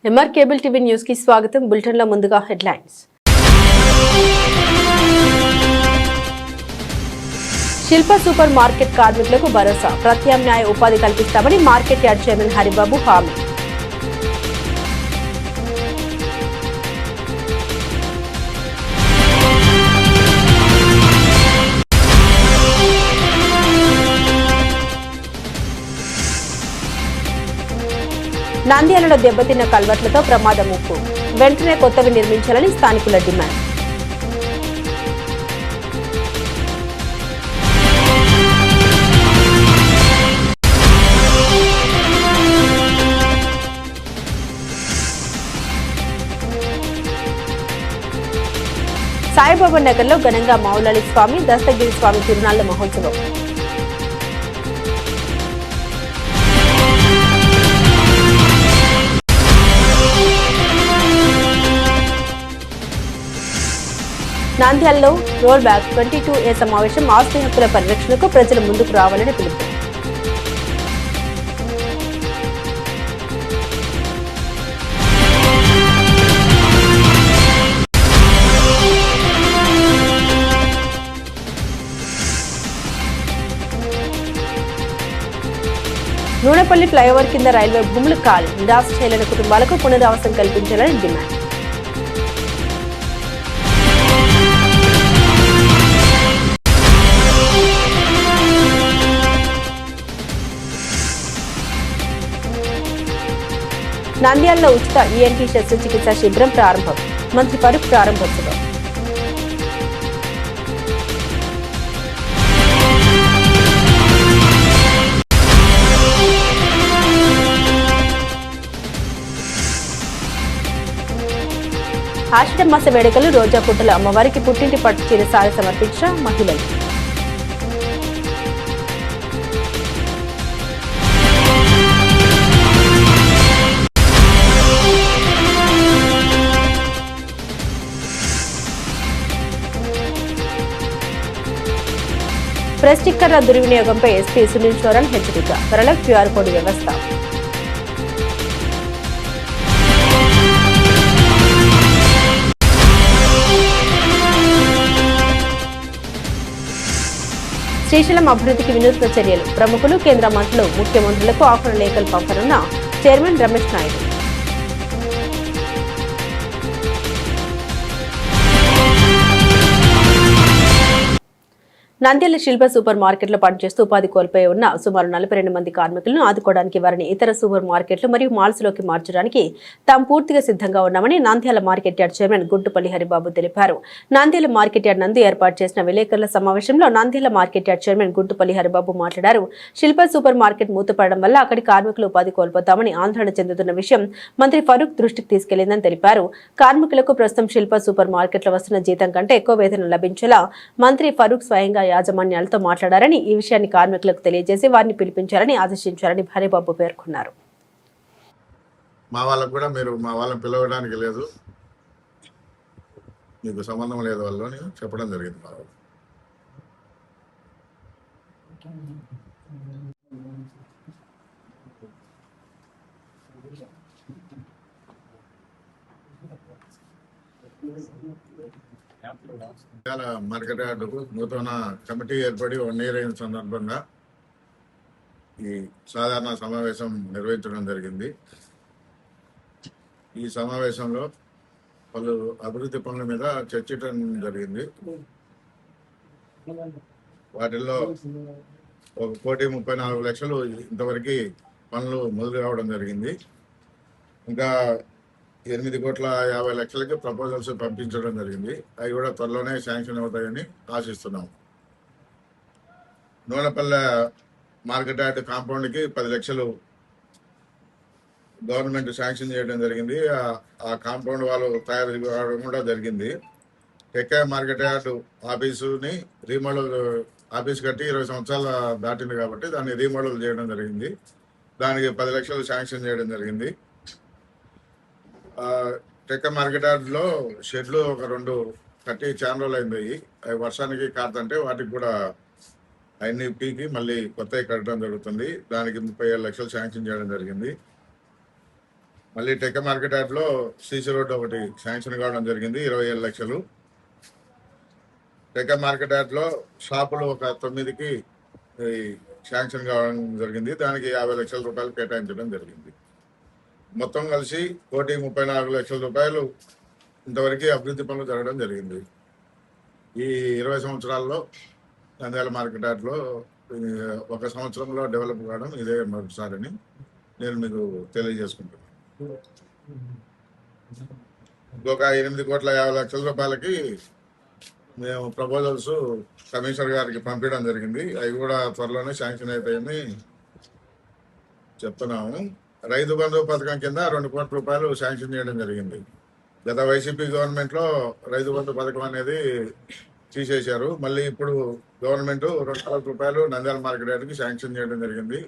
MR cable TV news కి స్వాగతం. Bulletin లో ముందుగా హెడ్లైన్స్. శిల్ప సూపర్ మార్కెట్ కార్మికులకు భరోసా, ప్రత్యామ్నాయ ఉపాధి కల్పిస్తామని మార్కెట్ యార్డ్ చైర్మన్ హరిబాబు హామీ. నంద్యాలలో దెబ్బతిన్న కల్వర్ట్లతో ప్రమాద ముప్పు, వెంటనే కొత్తవి నిర్మించాలని స్థానికుల డిమాండ్. సాయిబాబా నగర్లో ఘనంగా మౌలాలి స్వామి, దస్తగిరి స్వామి తిరునాళ్ల మహోత్సవం. నంద్యాలలో రోల్ బ్యాక్ 22A సమావేశం, ఆస్తి హక్కుల పరిరక్షణకు ప్రజలు ముందుకు రావాలని పిలుపు. నూనెపల్లి ఫ్లైఓవర్ కింద రైల్వే భూములు ఖాళీ, నిరాశ చేయలేని కుటుంబాలకు పునరావాసం కల్పించాలని డిమాండ్. నంద్యాలలో ఉచిత ENT శస్త్రచికిత్స శిబిరం ప్రారంభం, మంత్రి ఫరూక్ ప్రారంభోత్సవం. ఆషాఢ మాస వేడుకలు, రోజా పుట్టల అమ్మవారికి పుట్టింటి పట్టు చీర సారి సమర్పించిన మహిళలు. ప్రెస్ స్టిక్కర్ల దుర్వినియోగంపై ఎస్పీ సునీల్ చోరన్ హెచ్చరిక, త్వరలో QR కోడ్ వ్యవస్థ. శ్రీశైలం అభివృద్ధికి వినూత్న చర్యలు, ప్రముఖులు, కేంద్ర మంత్రులు, ముఖ్యమంత్రులకు ఆహ్వాన లేఖలు పంపనున్న చైర్మన్ రమేష్ నాయుడు. నంద్యాల శిల్ప సూపర్ మార్కెట్లో పనిచేస్తూ ఉపాధి కోల్పోయి ఉన్న సుమారు 42 మంది కార్మికులను ఆదుకోవడానికి వారిని ఇతర సూపర్ మార్కెట్లు మరియు మాల్స్ లోకి మార్చడానికి తాము పూర్తిగా సిద్ధంగా ఉన్నామని Nandyal market yard chairman Guntupalli Haribabu తెలిపారు. నంద్యాల మార్కెట్ యార్డ్ నందు ఏర్పాటు చేసిన విలేకరుల సమావేశంలో Nandyal market yard chairman Guntupalli Haribabu మాట్లాడారు. శిల్ప సూపర్ మార్కెట్ మూతపడడం వల్ల అక్కడి కార్మికులు ఉపాధి కోల్పోతామని ఆందోళన చెందుతున్న విషయం మంత్రి ఫరూక్ దృష్టికి తీసుకెళ్లిందని తెలిపారు. కార్మికులకు ప్రస్తుతం శిల్ప సూపర్ మార్కెట్లో వస్తున్న జీతం కంటే ఎక్కువ వేతనం లభించేలా మంత్రి ఫరూక్ స్వయంగా యాజమాన్యాలతో మాట్లాడారని, ఈ విషయాన్ని కార్మికులకు తెలియజేసి వారిని పిలిపించారని ఆదేశించారని హరిబాబు పేర్కొన్నారు. మా వాళ్ళకు కూడా మీరు మా వాళ్ళని పిలవడానికి లేదు, మీకు సంబంధం లేదు వాళ్ళు చెప్పడం జరిగింది. మా వాళ్ళు మార్కెట్ యార్డుకు నూతన కమిటీ ఏర్పడి 1 year అయిన సందర్భంగా ఈ సాధారణ సమావేశం నిర్వహించడం జరిగింది. ఈ సమావేశంలో పలు అభివృద్ధి పనుల మీద చర్చించడం జరిగింది. వాటిల్లో 1,34,00,000 ఇంతవరకు పనులు మొదలు కావడం జరిగింది. ఇంకా 8,50,00,000కి ప్రపోజల్స్ పంపించడం జరిగింది. అవి కూడా త్వరలోనే శాంక్షన్ అవుతాయని ఆశిస్తున్నాం. నూనెపల్లె మార్కెట్ యార్డ్ కాంపౌండ్కి 10 లక్షలు గవర్నమెంట్ శాంక్షన్ చేయడం జరిగింది. ఆ కాంపౌండ్ వాళ్ళు తయారు కావడం కూడా జరిగింది. Tikka market yard ఆఫీసుని remodel office కట్టి 20 సంవత్సరాలు దాటింది కాబట్టి దాన్ని రీమోడల్ చేయడం జరిగింది. దానికి 10 లక్షలు శాంక్షన్ చేయడం జరిగింది. టెక్కా మార్కెట్ యార్డ్లో షెడ్లు ఒక 2 కట్టి చాలా రోజులు అయింది. అవి వర్షానికి కాదంటే వాటికి కూడా అన్ని పీకి మళ్ళీ కొత్తవి కట్టడం జరుగుతుంది. దానికి 37 లక్షలు శాంక్షన్ చేయడం జరిగింది. మళ్ళీ టెక్క మార్కెట్ యార్డ్లో సీసీ రోడ్డు ఒకటి శాంక్షన్ కావడం జరిగింది, 27 లక్షలు. టెక్క మార్కెట్ యార్డ్లో షాపులు ఒక 9కి శాంక్షన్ కావడం జరిగింది, దానికి 50 లక్షల రూపాయలు కేటాయించడం జరిగింది. మొత్తం కలిసి 1,34 లక్షల రూపాయలు ఇంతవరకు అభివృద్ధి పనులు జరగడం జరిగింది. ఈ 20 సంవత్సరాల్లో నంద్యాల మార్కెట్ యార్డ్లో ఒక సంవత్సరంలో డెవలప్ కావడం ఇదే మొదటిసారని నేను మీకు తెలియజేసుకుంటున్నాను. ఇంకొక 8,50 లక్షల రూపాయలకి మేము ప్రపోజల్స్ కమిషనర్ గారికి పంపించడం జరిగింది, అవి కూడా త్వరలోనే శాంక్షన్ అవుతాయని చెప్తున్నాము. రైతు బంధు పథకం కింద 2 కోట్ల రూపాయలు శాంక్షన్ చేయడం జరిగింది. గత వైసీపీ గవర్నమెంట్లో రైతు బంధు పథకం అనేది తీసేశారు. మళ్ళీ ఇప్పుడు గవర్నమెంట్ 2 కోట్ల రూపాయలు నంద్యాల మార్కెట్ యార్డ్కి శాంక్షన్ చేయడం జరిగింది.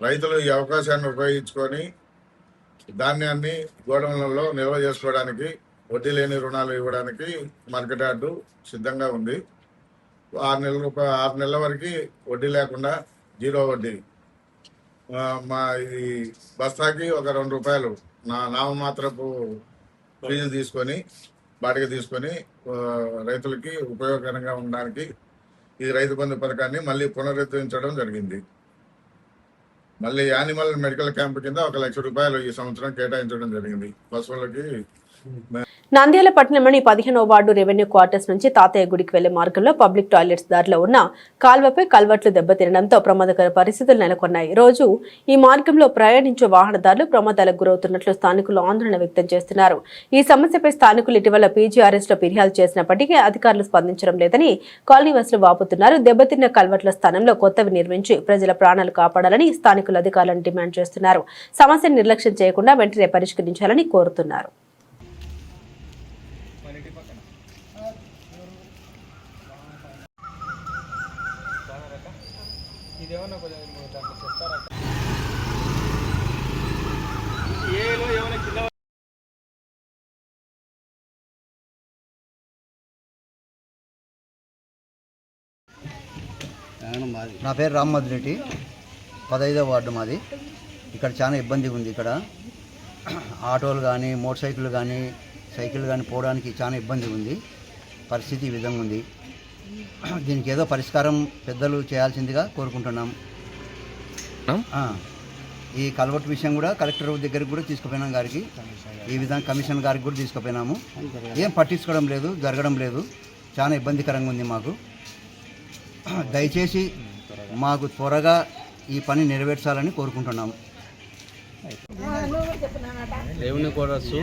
రైతులు ఈ అవకాశాన్ని ఉపయోగించుకొని ధాన్యాన్ని గోడౌన్లలో నిల్వ చేసుకోవడానికి, వడ్డీ లేని రుణాలు ఇవ్వడానికి మార్కెట్ యార్డు సిద్ధంగా ఉంది. 6 నెలల వరకు వడ్డీ లేకుండా 0 వడ్డీ, మా ఈ బస్తాకి ఒక 2 రూపాయలు నామమాత్రపు ఫీజు తీసుకొని బాటికి తీసుకొని రైతులకి ఉపయోగకరంగా ఉండడానికి ఈ రైతు బంధు పథకాన్ని మళ్ళీ పునరుద్ధరించడం జరిగింది. మళ్ళీ యానిమల్ మెడికల్ క్యాంప్ కింద 1 లక్ష రూపాయలు ఈ సంవత్సరం కేటాయించడం జరిగింది. పశువులకి నంద్యాల పట్టణంలోని 15వ వార్డు రెవెన్యూ క్వార్టర్స్ నుంచి తాతయ్య గుడికి వెళ్లే మార్గంలో పబ్లిక్ టాయిలెట్స్ దారిలో ఉన్న కాల్వపై కల్వర్ట్లు దెబ్బతినడంతో ప్రమాదకర పరిస్థితులు నెలకొన్నాయి. రోజు ఈ మార్గంలో ప్రయాణించే వాహనదారులు ప్రమాదాలకు గురవుతున్నట్లు స్థానికులు ఆందోళన వ్యక్తం చేస్తున్నారు. ఈ సమస్యపై స్థానికులు ఇటీవల PGRS లో ఫిర్యాదు చేసినప్పటికీ అధికారులు స్పందించడం లేదని కాలనీవాసులు వాపోతున్నారు. దెబ్బతిన్న కల్వర్ట్ల స్థానంలో కొత్తవి నిర్మించి ప్రజల ప్రాణాలు కాపాడాలని స్థానికులు అధికారులను డిమాండ్ చేస్తున్నారు. సమస్యను నిర్లక్ష్యం చేయకుండా వెంటనే పరిష్కరించాలని కోరుతున్నారు. ఇదేమన్నా కొంచెం దాంట్లో చెప్తారా? నా పేరు రామ్మద్ రెడ్డి, 15వ వార్డు మాది. ఇక్కడ చాలా ఇబ్బందిగా ఉంది. ఇక్కడ ఆటోలు కానీ, మోటార్ సైకిల్ కానీ, సైకిల్ కానీ పోవడానికి చాలా ఇబ్బంది ఉంది. పరిస్థితి ఈ విధంగా ఉంది. దీనికి ఏదో పరిష్కారం పెద్దలు చేయాల్సిందిగా కోరుకుంటున్నాం. ఈ కల్వర్ట్ విషయం కూడా కలెక్టర్ దగ్గరికి కూడా తీసుకుపోయినాం, గారికి ఈ విధంగా కమిషన్ గారికి కూడా తీసుకుపోయినాము. ఏం పట్టించుకోవడం లేదు, జరగడం లేదు. చాలా ఇబ్బందికరంగా ఉంది మాకు. దయచేసి మాకు త్వరగా ఈ పని నెరవేర్చాలని కోరుకుంటున్నాము. రెవెన్యూ క్వార్టర్స్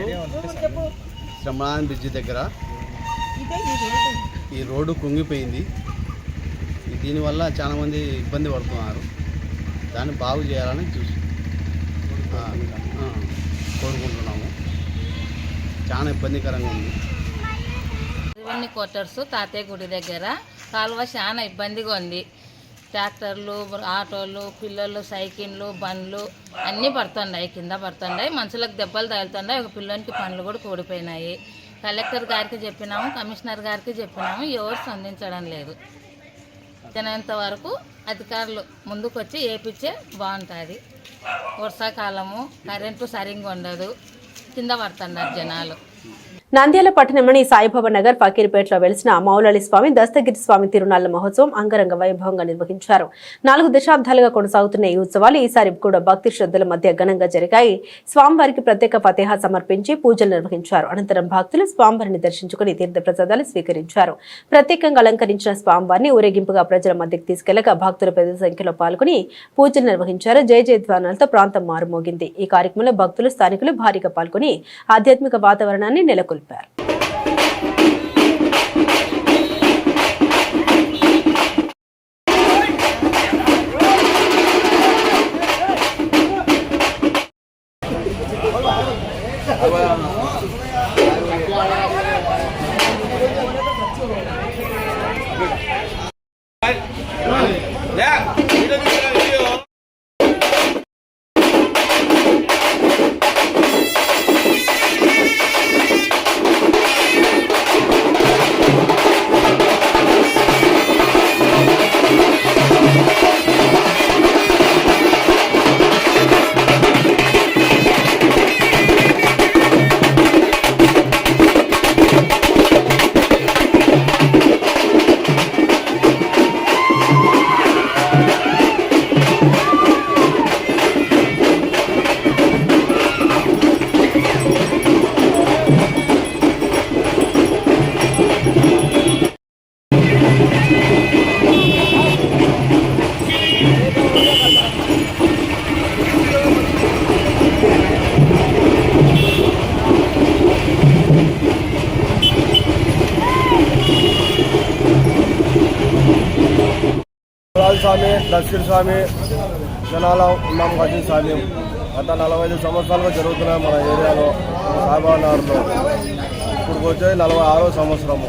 శ్రమణాన్ బ్రిడ్జి దగ్గర ఈ రోడ్డు కుంగిపోయింది. దీనివల్ల చాలామంది ఇబ్బంది పడుతున్నారు. దాన్ని బాగు చేయాలని కోరుకుంటున్నాము. చాలా ఇబ్బందికరంగా ఉంది. రెవెన్యూ క్వార్టర్స్ తాతయ్య గుడి దగ్గర కాలువ చాలా ఇబ్బందిగా ఉంది. ట్రాక్టర్లు, ఆటోలు, పిల్లలు, సైకిళ్ళు, బండ్లు అన్నీ పడుతున్నాయి, కింద పడుతున్నాయి. మనుషులకు దెబ్బలు తగులుతున్నాయి. ఒక పిల్లోనికి పండ్లు కూడా కూడిపోయినాయి. కలెక్టర్ గారికి చెప్పినాము, కమిషనర్ గారికి చెప్పినాము, ఎవరు స్పందించడం లేదు. తినేంత వరకు అధికారులు ముందుకు వచ్చి ఏపిచ్చే బాగుంటుంది. వర్షాకాలము కరెంటు సరిగ్గా ఉండదు, కింద పడుతున్నారు జనాలు. నంద్యాల పట్టణంలోని సాయిబాబా నగర్ ఫకీర్పేటలో వెలిసిన మౌలలి స్వామి దస్తగిరి స్వామి తిరునాళ్ల మహోత్సవం అంగరంగ వైభవంగా నిర్వహించారు. 4 దశాబ్దాలుగా కొనసాగుతున్న ఈ ఉత్సవాలు ఈసారి కూడా భక్తి శ్రద్ధల మధ్య ఘనంగా జరిగాయి. స్వామివారికి ప్రత్యేక ఫతేహా సమర్పించి పూజలు నిర్వహించారు. అనంతరం భక్తులు స్వామివారిని దర్శించుకుని తీర్థప్రసాదాలు స్వీకరించారు. ప్రత్యేకంగా అలంకరించిన స్వామివారిని ఊరేగింపుగా ప్రజల మధ్యకు తీసుకెళ్లగా భక్తులు పెద్ద సంఖ్యలో పాల్గొని పూజలు నిర్వహించారు. జయ జయధ్వానాలతో ప్రాంతం మారుమోగింది. ఈ కార్యక్రమంలో భక్తులు, స్థానికులు భారీగా పాల్గొని ఆధ్యాత్మిక వాతావరణాన్ని నెలకొల్పారు. స్వామి దర్శన స్వామి జనాల ఉన్నాం గజన్ స్వామి గత 45 సంవత్సరాలుగా జరుగుతున్నాయి మన ఏరియాలో సాయిబాబానగర్లో. ఇప్పుడు వచ్చేది 46వ సంవత్సరము.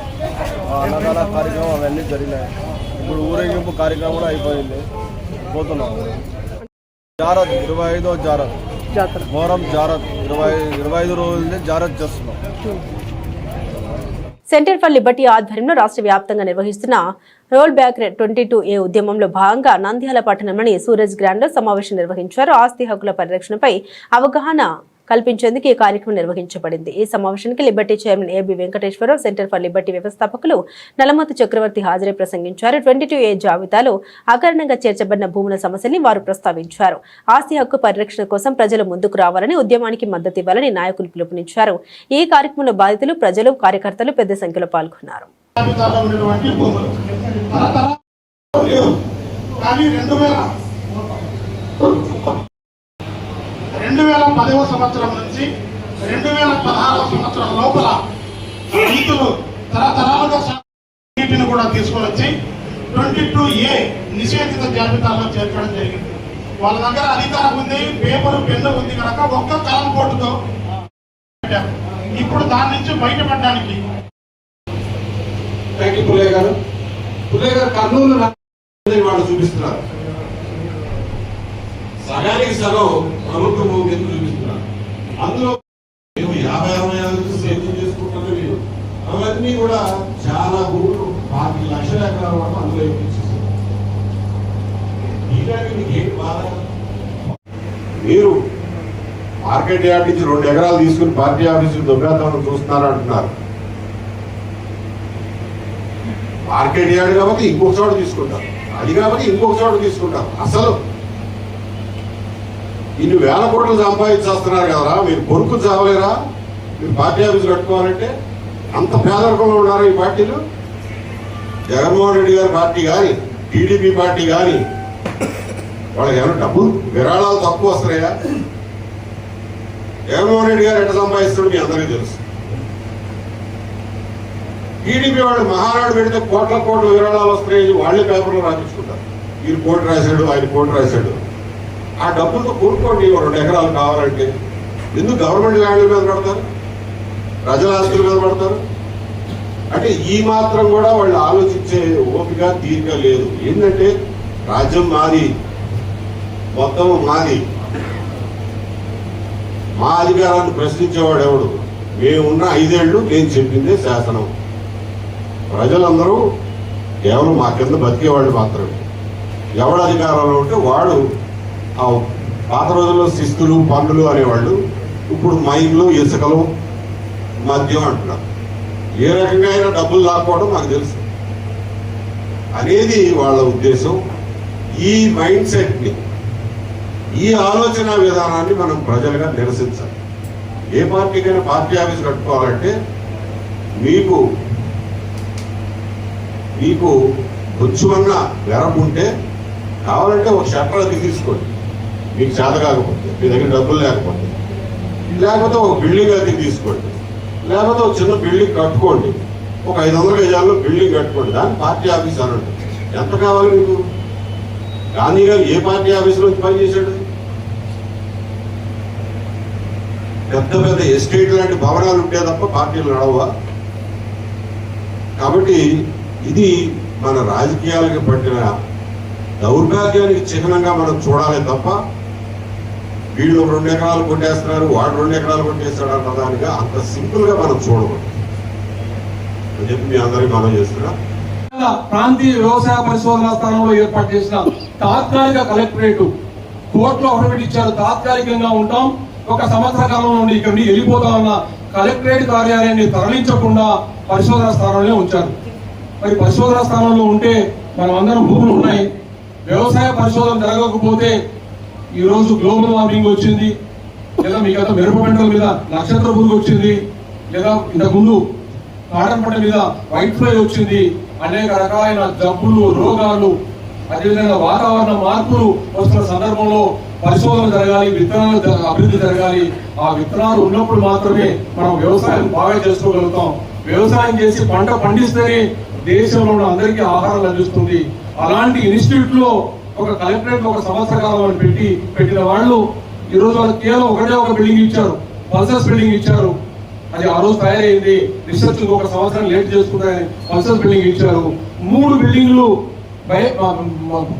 అన్నదాన కార్యక్రమం అవన్నీ జరిగినాయి. ఇప్పుడు ఊరేగింపు కార్యక్రమం కూడా అయిపోయింది. పోతున్నాం. జారత్ 25వ జారత్ మొహరం జారత్ 25 రోజులది జారత్ చేస్తున్నాం. సెంటర్ ఫర్ లిబర్టీ ఆధ్వర్యంలో రాష్ట్ర వ్యాప్తంగా నిర్వహిస్తున్న రోల్ బ్యాక్ 22A ఉద్యమంలో భాగంగా నంద్యాల పట్టణంలోని సూరజ్ గ్రాండ్ లో సమావేశం నిర్వహించారు. ఆస్తి హక్కుల పరిరక్షణపై అవగాహన కల్పించేందుకు ఈ కార్యక్రమం నిర్వహించబడింది. ఈ సమావేశానికి liberty chairman A B Venkateswararao, centre for liberty వ్యవస్థాపకులు నలమతు చక్రవర్తి హాజరై ప్రసంగించారు. 22A జాబితాలో అకారణంగా చేర్చబడిన భూముల సమస్యని వారు ప్రస్తావించారు. ఆస్తి హక్కు పరిరక్షణ కోసం ప్రజలు ముందుకు రావాలని, ఉద్యమానికి మద్దతు ఇవ్వాలని నాయకులు పిలుపునిచ్చారు. ఈ కార్యక్రమంలో బాధితులు, ప్రజలు, కార్యకర్తలు పెద్ద సంఖ్యలో పాల్గొన్నారు. 2010వ సంవత్సరం నుంచి 2016వ సంవత్సరం లోపల రైతులు తరతరాలుగా నీటిని కూడా తీసుకొని వచ్చి 22A నిషేధిత జాబితాలో చేర్చడం జరిగింది. వాళ్ళ దగ్గర అధికారం ఉంది, పేపర్ పెన్ను ఉంది కనుక ఒక్క కలం కోటుతో ఇప్పుడు దాని నుంచి బయటపడడానికి పుల్లయ్య గారు కర్నూలు వాళ్ళు చూపిస్తున్నారు. సగానికి సగం ప్రభుత్వం ఎందుకు చూపిస్తున్నారు. అందులో మేము 50-60 సేద్యం చేసుకుంటున్నాం. మీరు అవన్నీ కూడా చాలా భూములు 40 లక్షల ఎకరాల వరకు అందులో ఇప్పించేస్తారు. మీకు ఏంటి బాధ? మీరు మార్కెట్ యార్డ్ నుంచి 2 ఎకరాలు తీసుకుని పార్టీ ఆఫీసు దొంగతనం చూస్తున్నారు అంటున్నారు. మార్కెట్ యార్డ్ కాబట్టి ఇంకొక చోట తీసుకుంటారు, అది కాబట్టి ఇంకొక చోట తీసుకుంటారు. అసలు ఇన్ని వేల కోట్లు సంపాదించేస్తున్నారు కదరా, మీరు కొనుక్కు చావలేరా? మీరు పార్టీ ఆఫీసు కట్టుకోవాలంటే అంత పేదరికంలో ఉన్నారు ఈ పార్టీలు. జగన్మోహన్ రెడ్డి గారి పార్టీ కానీ, టీడీపీ పార్టీ కానీ వాళ్ళకి ఏమైనా డబ్బులు విరాళాలు తక్కువ వస్తున్నాయా? జగన్మోహన్ రెడ్డి గారు ఎట్లా సంపాదిస్తాడు మీ అందరికీ తెలుసు. టీడీపీ వాళ్ళు మహానాడు పెడితే కోట్ల విరాళాలు వస్తున్నాయి, వాళ్ళే పేపర్లో రాపించుకుంటారు. వీరు కోటి రాశాడు, ఆయన కోటి రాశాడు. ఆ డబ్బులతో కూరుకోండి 2 ఎకరాలు కావాలంటే. ఎందుకు గవర్నమెంట్ ల్యాండ్ల మీద పడతారు, ప్రజల ఆస్తుల మీద పడతారు? అంటే ఈ మాత్రం కూడా వాళ్ళు ఆలోచించే ఓపిక తీరిక లేదు. ఏంటంటే రాజ్యం మాది, మొత్తం మాది, మా అధికారాన్ని ప్రశ్నించేవాడు ఎవడు? మేమున్న 5 ఏళ్ళు నేను చెప్పిందే శాసనం. ప్రజలందరూ కేవలం మా కింద బతికేవాళ్ళు మాత్రమే. ఎవడు అధికారంలో ఉంటే వాడు. పాత రోజుల్లో శిస్తులు, పన్నులు అనేవాళ్ళు, ఇప్పుడు మైన్లు, ఇసుకలు, మద్యం అంటున్నారు. ఏ రకంగా అయినా డబ్బులు లాక్కోవడం నాకు తెలుసు అనేది వాళ్ళ ఉద్దేశం. ఈ మైండ్ సెట్ని, ఈ ఆలోచన విధానాన్ని మనం ప్రజలుగా నిరసించాలి. ఏ పార్టీకైనా పార్టీ ఆఫీస్ కట్టుకోవాలంటే మీకు కొంచెమన్నా వెరపుంటే కావాలంటే ఒక షట్టర్ అది తీసుకోండి, మీకు చేత కాకపోతే, మీ దగ్గర డబ్బులు లేకపోతే. లేకపోతే ఒక బిల్డింగ్ అది తీసుకోండి, లేకపోతే ఒక చిన్న బిల్డింగ్ కట్టుకోండి. ఒక 500 గజాల్లో బిల్డింగ్ కట్టుకోండి, దాన్ని పార్టీ ఆఫీస్ అనండి. ఎంత కావాలి మీకు? గాంధీ గారు ఏ పార్టీ ఆఫీసులో పనిచేశాడు? పెద్ద ఎస్టేట్ లాంటి భవనాలు ఉంటే తప్ప పార్టీలు నడవా? కాబట్టి ఇది మన రాజకీయాలకు పట్టిన దౌర్భాగ్యానికి చిహ్నంగా మనం చూడాలి తప్ప వీళ్ళు 2 ఎకరాలు కొట్టేస్తున్నారు, వాడు 2 ఎకరాలు కొట్టేస్తాడు అన్నదానిగా అంత సింపుల్ గా మనం చూడకూడదు అని చెప్పి మీ అందరికీ మనం చేస్తున్నా. ప్రాంతీయ వ్యవసాయ పరిశోధనా స్థానంలో ఏర్పాటు చేసిన తాత్కాలిక కలెక్టరేట్ కోర్టులో అఫిడవిట్ ఇచ్చారు. తాత్కాలికంగా ఉంటాం, 1 సంవత్సర కాలం నుండి ఇక్కడ నుండి వెళ్ళిపోతామన్న కలెక్టరేట్ కార్యాలయాన్ని తరలించకుండా పరిశోధనా స్థానంలో ఉంచారు. మరి పరిశోధనా స్థానంలో ఉంటే మనం అందరం భూములు ఉన్నాయి, వ్యవసాయ పరిశోధన జరగకపోతే ఈరోజు గ్లోబల్ వార్మింగ్ వచ్చింది, లేదా మీకు మిరప పంటల మీద నక్షత్ర పురుగు వచ్చింది, లేదా ఇంతకుముందు కాటన్ పంట మీద వైట్ ఫ్లై వచ్చింది. అనేక రకాలైన జబ్బులు, రోగాలు, అదేవిధంగా వాతావరణ మార్పులు వస్తున్న సందర్భంలో పరిశోధన జరగాలి, విత్తనాలు అభివృద్ధి జరగాలి. ఆ విత్తనాలు ఉన్నప్పుడు మాత్రమే మనం వ్యవసాయం బాగా చేసుకోగలుగుతాం. వ్యవసాయం చేసి పంట పండిస్తేనే దేశంలో ఉన్న అందరికీ ఆహారం లభిస్తుంది. అలాంటి ఇన్స్టిట్యూట్ లో ఒక కలెక్టరేట్ ఒక సంవత్సర కాలం పెట్టిన వాళ్ళు ఈ రోజు వాళ్ళకి కేవలం ఒక బిల్డింగ్ ఇచ్చారు, పల్సర్స్ బిల్డింగ్ ఇచ్చారు. అది ఆ రోజు తయారైంది. రీసెర్చ్ ఒక సంవత్సరం లేట్ చేసుకుంటే పల్సర్స్ బిల్డింగ్ ఇచ్చారు. 3 బిల్డింగ్లు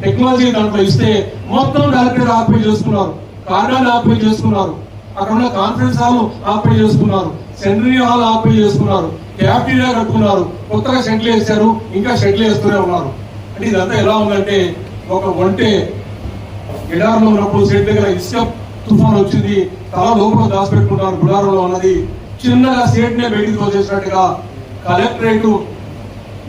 టెక్నాలజీ దాంట్లో ఇస్తే మొత్తం కలెక్టరేట్ ఆక్యుపై చేసుకున్నారు, కార్యాలయాన్ని ఆక్యుపై చేసుకున్నారు, అక్కడ ఉన్న కాన్ఫరెన్స్ హాల్ ఆక్యుపై చేసుకున్నారు, సెంట్రీ హాల్ ఆక్యుపై చేసుకున్నారు, క్యాఫ్టీరియా కట్టుకున్నారు, కొత్తగా షెడ్లు వేశారు, ఇంకా షెడ్లు వేస్తూనే ఉన్నారు. అంటే ఇదంతా ఎలా ఉందంటే ఒక ఒంటే ఎడారిలో ఉన్నప్పుడు షెడ్ దగ్గర ఇసుక తుఫాన్ వచ్చింది, తల లోపల దాచిపెట్టుకుంటారు గుడారంలో అన్నది చిన్నగా స్టేట్ నే బయటికి తోసేసినట్టుగా కలెక్టరేట్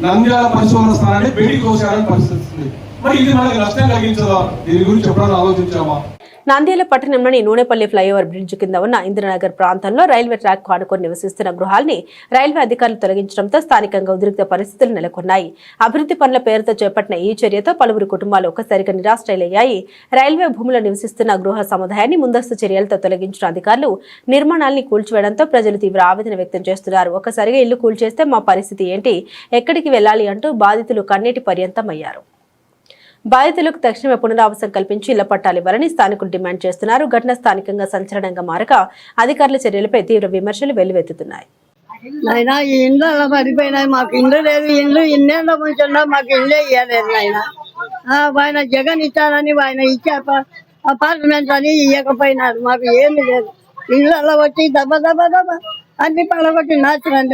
నంద్యాల పరిశోధన స్థానాన్ని బయటికి తోసేయాలని పరిస్థితి. మరి ఇది మనకి నష్టం కలిగించదా? దీని గురించి ఎప్పుడైనా ఆలోచించామా? నంద్యాల పట్టణంలోని నూనెపల్లి ఫ్లైఓవర్ బ్రిడ్జ్ కింద ఉన్న ఇంద్రనగర్ ప్రాంతంలో రైల్వే ట్రాక్ ఆనుకొని నివసిస్తున్న గృహాల్ని రైల్వే అధికారులు తొలగించడంతో స్థానికంగా ఉద్రిక్త పరిస్థితులు నెలకొన్నాయి. అభివృద్ధి పనుల పేరుతో చేపట్టిన ఈ చర్యతో పలువురు కుటుంబాలు ఒక్కసారిగా నిరాశ్రయులయ్యాయి. రైల్వే భూములో నివసిస్తున్న గృహ సముదాయాన్ని ముందస్తు చర్యలతో తొలగించిన అధికారులు నిర్మాణాల్ని కూల్చివేయడంతో ప్రజలు తీవ్ర ఆవేదన వ్యక్తం చేస్తున్నారు. ఒక్కసారిగా ఇల్లు కూల్చేస్తే మా పరిస్థితి ఏంటి, ఎక్కడికి వెళ్లాలి అంటూ బాధితులు కన్నీటి పర్యంతమయ్యారు. బాధితులకు తక్షణమే పునరావాసం కల్పించి ఇళ్ల పట్టాలు ఇవ్వాలని స్థానికులు డిమాండ్ చేస్తున్నారు. ఘటన స్థానికంగా సంచలనంగా మారక అధికారుల చర్యలపై తీవ్ర విమర్శలు వెల్లువెత్తుతున్నాయి. నాయన ఈ ఇండ్లు అలా పడిపోయినాయి, మాకు ఇండ్లు లేదు, ఇండ్లు ఇన్నేళ్ళ ముంచున్నా మాకు ఇల్లే ఇవ్వలేదు నాయన. ఆయన జగన్ ఇచ్చానని ఆయన ఇచ్చే అపార్ట్మెంట్ అని ఇవ్వకపోయినారు, మాకు ఏమి లేదు. ఇల్లు అలా వచ్చి దెబ్బ అన్ని పడగొట్టి నాశనం.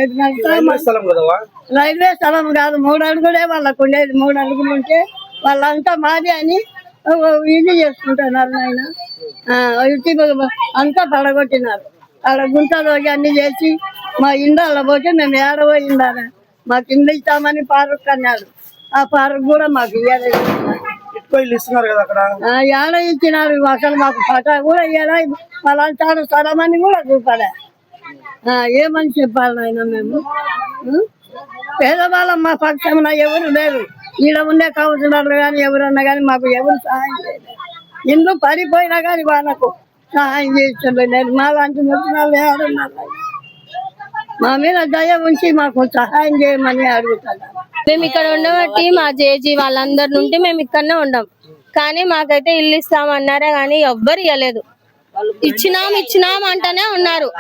రైల్వే స్థలం కాదు, 3 అడుగులే వాళ్ళకు ఉండేది. 3 అడుగులు ఉంటే వాళ్ళంతా మాది అని ఇది చేసుకుంటున్నారు నాయన. అంతా పడగొట్టినారు, అక్కడ గుంటలోకి అన్ని చేసి మా ఇండ్ల పోతే మేము ఏడబోయిండాలి. మాకు ఇండ్లు ఇస్తామని పార్క్ అన్నాడు, ఆ పార్క్ కూడా మాకు ఇవ్వలేదు. ఇస్తున్నారు కదా అక్కడ, ఏడ ఇచ్చినారు, అసలు మాకు పటా కూడా ఇవ్వలే. వాళ్ళంటాడు స్థలం అని కూడా చూపలే. ఏమని చెప్పాలి నాయన? మేము పేదవాళ్ళం, మా పక్షమున ఎవరు లేరు. ఈడ ఉండే కౌన్సిలర్లు కానీ ఎవరన్నా కానీ మాకు ఎవరు సహాయం చేయలేదు. ఇండ్లు పడిపోయినా కానీ వాళ్ళకు సహాయం చేస్తలేదు. మా లాంటి ముసలి ఎవరున్నారు, మా మీద దయ ఉంచి మాకు సహాయం చేయమని అడుగుతున్నాం. మేము ఇక్కడ ఉండబట్టి మా జేజీ వాళ్ళందరి నుండి మేము ఇక్కడనే ఉండం. కానీ మాకైతే ఇల్లు ఇస్తామన్నారే కానీ ఎవ్వరు ఇవ్వలేదు. ఇచ్చినాం అంటేనే ఉన్నారు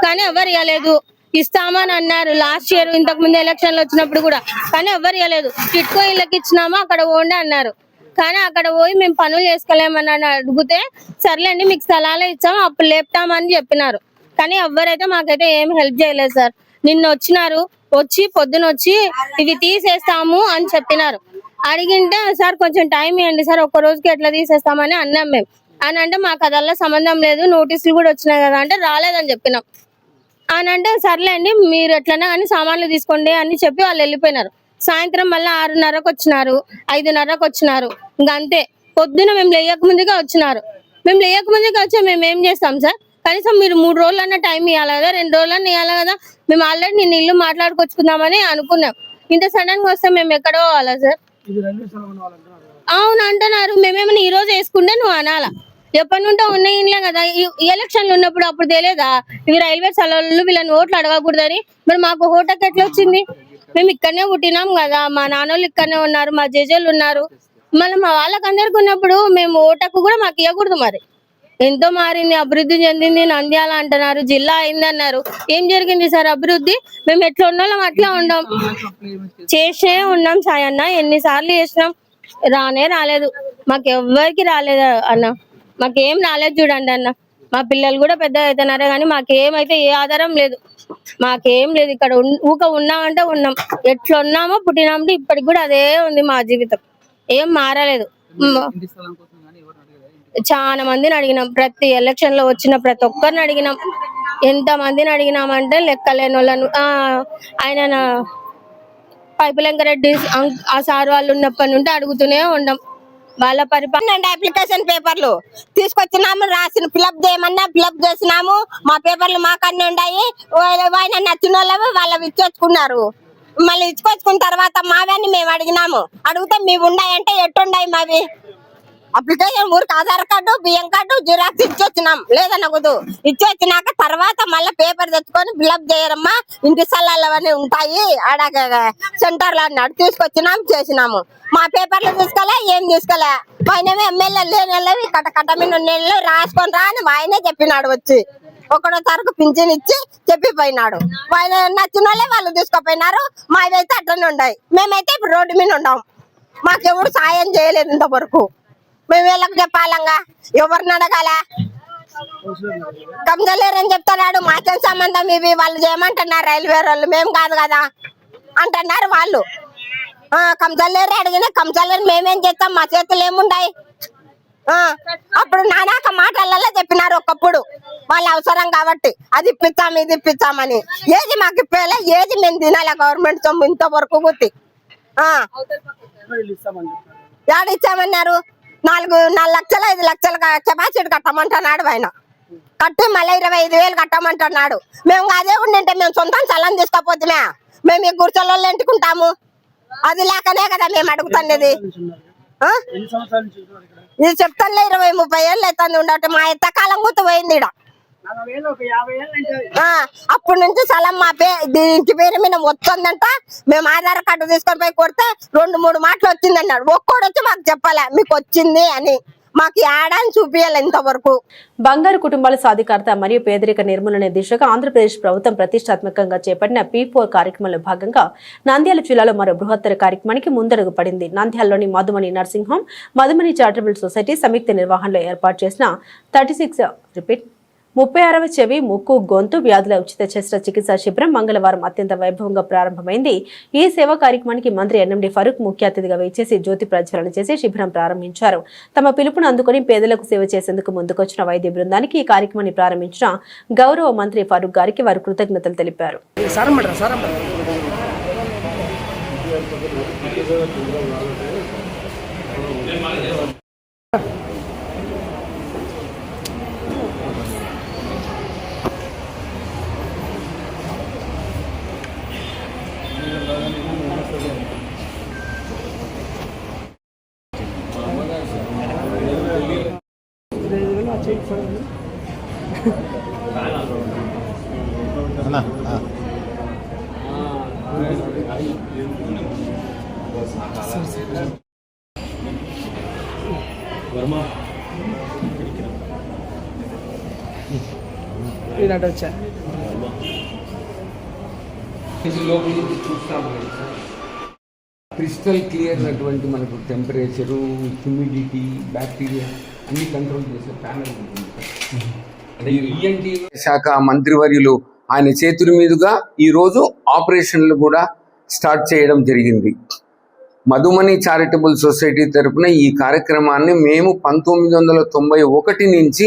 కానీ ఎవరు ఇవ్వలేదు. ఇస్తామని అన్నారు లాస్ట్ ఇయర్, ఇంతకు ముందు ఎలక్షన్లు వచ్చినప్పుడు కూడా, కానీ ఎవరు ఇవ్వలేదు. టిట్కో ఇళ్ళకి ఇచ్చినామా అక్కడ పోండి అన్నారు, కానీ అక్కడ పోయి మేము పనులు చేసుకోలేమని అడిగితే సర్లేండి మీకు స్థలాలే ఇచ్చాము అప్పుడు లేపుతామని చెప్పినారు. కానీ ఎవరైతే మాకైతే ఏం హెల్ప్ చేయలేదు సార్. నిన్న వచ్చినారు, వచ్చి పొద్దున వచ్చి ఇవి తీసేస్తాము అని చెప్పినారు. అడిగింటే సార్ కొంచెం టైం ఇవ్వండి సార్, ఒక్క రోజుకి ఎట్లా తీసేస్తామని అన్నాం మేము. అని అంటే మాకు అదల్లా సంబంధం లేదు, నోటీసులు కూడా వచ్చినాయి కదా అంటే రాలేదని చెప్పినాం. అని అంటే సర్లేండి మీరు ఎట్లన్నా కానీ సామాన్లు తీసుకోండి అని చెప్పి వాళ్ళు వెళ్ళిపోయినారు. సాయంత్రం మళ్ళీ 6:30కు వచ్చినారు, 5:30కు వచ్చినారు. ఇంకా అంతే. పొద్దున మేము లేయక ముందుగా వచ్చినారు. మేము లేయక ముందుగా వచ్చి మేము ఏం చేస్తాం సార్? కనీసం మీరు 3 రోజులన్నా టైం ఇవ్వాలి కదా, 2 రోజులన్నా ఇవ్వాలి కదా. మేము ఆల్రెడీ నేను ఇల్లు మాట్లాడుకొచ్చుకుందామని అనుకున్నాం. ఇంత సడన్ గా వస్తే మేము ఎక్కడో పోవాలా సార్? అవును అంటున్నారు. మేమేమైనా ఈ రోజు వేసుకుంటే నువ్వు అనాలా? ఎప్పటి నుండో ఉన్న ఇంట్లో కదా. ఎలక్షన్లు ఉన్నప్పుడు అప్పుడు తెలియదా ఇవి రైల్వే స్థలాలు వీళ్ళని ఓట్లు అడగకూడదని? మరి మాకు ఓటకి ఎట్లా వచ్చింది? మేము ఇక్కడనే పుట్టినాం కదా, మా నాన్నోళ్ళు ఇక్కడనే ఉన్నారు, మా జేజేళ్ళు ఉన్నారు. మళ్ళీ మా వాళ్ళకందరికి ఉన్నప్పుడు మేము ఓటకు కూడా మాకు ఇవ్వకూడదు. మరి ఎంతో మారింది, అభివృద్ధి చెందింది నంద్యాల అంటున్నారు, జిల్లా అయింది అన్నారు. ఏం జరిగింది సార్ అభివృద్ధి? మేము ఎట్లా ఉన్నాం అట్లా ఉండం. చేసే ఉన్నాం సాయన్న, ఎన్నిసార్లు చేసినాం, రాలేదు. మాకు ఎవ్వరికి రాలేదు అన్న, మాకేం రాలేదు. చూడండి అన్న, మా పిల్లలు కూడా పెద్ద అవుతున్నారే కానీ మాకేమైతే ఏ ఆధారం లేదు, మాకేం లేదు. ఇక్కడ ఊక ఉన్నామంటే ఉన్నాం, ఎట్లా ఉన్నామో పుట్టినామంటే ఇప్పటికి కూడా అదే ఉంది మా జీవితం, ఏం మారలేదు. చాలా మందిని అడిగినాం, ప్రతి ఎలక్షన్ లో వచ్చిన ప్రతి ఒక్కరిని అడిగినాం. ఎంత మందిని అడిగినామంటే లెక్కలేని వాళ్ళను. ఆయన పైపులంకరెడ్డి ఆ సార్ వాళ్ళు ఉన్నప్పటి నుండి అడుగుతూనే ఉన్నాం. వాళ్ళ పరిపాలన అప్లికేషన్ పేపర్లు తీసుకొచ్చినాము, రాసిన ఫిలప్ చేయమన్నా ఫిలప్ చేసినాము. మా పేపర్లు మాకన్నీ ఉన్నాయి. ఆయన నచ్చిన వాళ్ళు ఇచ్చేసుకున్నారు. మళ్ళీ ఇచ్చుకొచ్చుకున్న తర్వాత మావని మేము అడిగినాము. అడిగితే మేము ఉన్నాయంటే ఎట్టుండయి మావి అప్లికేషన్ ఊరికి ఆధార్ కార్డు, బియ్యం కార్డు, జిరాక్స్ ఇచ్చొచ్చినాం. లేదనకూడదు. ఇచ్చొచ్చినాక తర్వాత మళ్ళీ పేపర్ తెచ్చుకొని ఫిల్అప్ చేయరమ్మా, ఇంటి స్థలాలు అవన్నీ ఉంటాయి ఆడ సెంటర్ లో అన్నాడు. తీసుకొచ్చినాం, చేసినాము. మా పేపర్లు తీసుకోలే, ఏం తీసుకోలే. ఆయనమే ఎమ్మెల్యే లేని కట్ట మీద నీళ్ళు రాసుకొని రా అని ఆయనే చెప్పినాడు. వచ్చి 1వ తారీఖు పింఛన్ ఇచ్చి చెప్పిపోయినాడు. ఆయన నచ్చిన వాళ్ళే వాళ్ళు తీసుకుపోయినారు. మావైతే అట్లనే ఉన్నాయి. మేమైతే ఇప్పుడు రోడ్డు మీద ఉన్నాం. మాకెవరు సాయం చేయలేదు ఇంతవరకు. మేము వీళ్ళకి చెప్పాలంగా, ఎవరిని అడగాల? కబ్జలేరని చెప్తున్నాడు. మాకేం సంబంధం ఇవి? వాళ్ళు చేయమంటున్నారు రైల్వే వాళ్ళు, మేము కాదు కదా అంటున్నారు వాళ్ళు. కబ్జలేరు అడిగిన కబ్జలేరు మేమేం చేస్తాం? మా చేతులు ఏముండాయి? అప్పుడు నానాక మాటలలో చెప్పినారు ఒకప్పుడు, వాళ్ళ అవసరం కాబట్టి అది ఇప్పించాం, ఇది ఇప్పించామని. ఏది మాకు ఇప్పేలా, ఏది మేము తినాలి గవర్నమెంట్ సొమ్ము ఇంతవరకు గుర్తి. ఏడు ఇచ్చామన్నారు? 4 లక్షలు 5 లక్షలు కెపాసిటీ కట్టమంటున్నాడు ఆయన. కట్టి మళ్ళీ 25,000 కట్టమంటున్నాడు. మేము అదే ఉండింటే మేము సొంతం స్థలం తీసుకోపోతున్నా, మేము ఈ గుర్చలలో ఎంటుకుంటాము. అది లేకనే కదా మేము అడుగుతున్నది. ఇది చెప్తానులే, 20-30 ఏళ్ళు అవుతుంది ఉండటం. మా ఎంతకాలం గుర్తుపోయింది ఈడ. అప్పటి నుంచి స్థలం మా ఇంటి పేరు మీద వస్తుందంట. మేము ఆధార్ కార్డు తీసుకొని పోయి కొడితే 2-3 మాటలు వచ్చింది అన్నాడు. ఒక్కోడు వచ్చి మాకు చెప్పాలి మీకు వచ్చింది అని. మాకు ఆడాన్ని చూపించాలి ఇంతవరకు. బంగారు కుటుంబాల సాధికారత మరియు పేదరిక నిర్మూలన దిశగా ఆంధ్రప్రదేశ్ ప్రభుత్వం ప్రతిష్టాత్మకంగా చేపట్టిన P4 కార్యక్రమంలో భాగంగా నంద్యాల జిల్లాలో మరో బృహత్తర కార్యక్రమానికి ముందడుగు పడింది. నంద్యాలలోని Madhumani nursing home, Madhumani charitable society సంయుక్త నిర్వహణలో ఏర్పాటు చేసిన 36వ చెవి, ముక్కు, గొంతు వ్యాధుల ఉచిత శస్త్రచికిత్సా శిబిరం మంగళవారం అత్యంత వైభవంగా ప్రారంభమైంది. ఈ సేవా కార్యక్రమానికి మంత్రి ఎన్ఎండి ఫరూక్ ముఖ్య అతిథిగా వేచేసి జ్యోతి ప్రజ్వలన చేసి శిబిరం ప్రారంభించారు. తమ పిలుపును అందుకుని పేదలకు సేవ చేసేందుకు ముందుకొచ్చిన వైద్య బృందానికి ఈ కార్యక్రమాన్ని ప్రారంభించిన గౌరవ మంత్రి ఫరూక్ గారికి వారు కృతజ్ఞతలు తెలిపారు. వచ్చా లోపల నుంచి చూస్తాము క్రిస్టల్ క్లియర్ అటువంటి మనకు టెంపరేచరు, హ్యూమిడిటీ, బ్యాక్టీరియా అన్ని కంట్రోల్ చేసే ప్యానల్ ఉంటుంది. ఈఎన్టీ శాఖ మంత్రివర్యులు ఆయన చేతుల మీదుగా ఈరోజు ఆపరేషన్లు కూడా స్టార్ట్ చేయడం జరిగింది. మధుమణి చారిటబుల్ సొసైటీ తరఫున ఈ కార్యక్రమాన్ని మేము 1991 నుంచి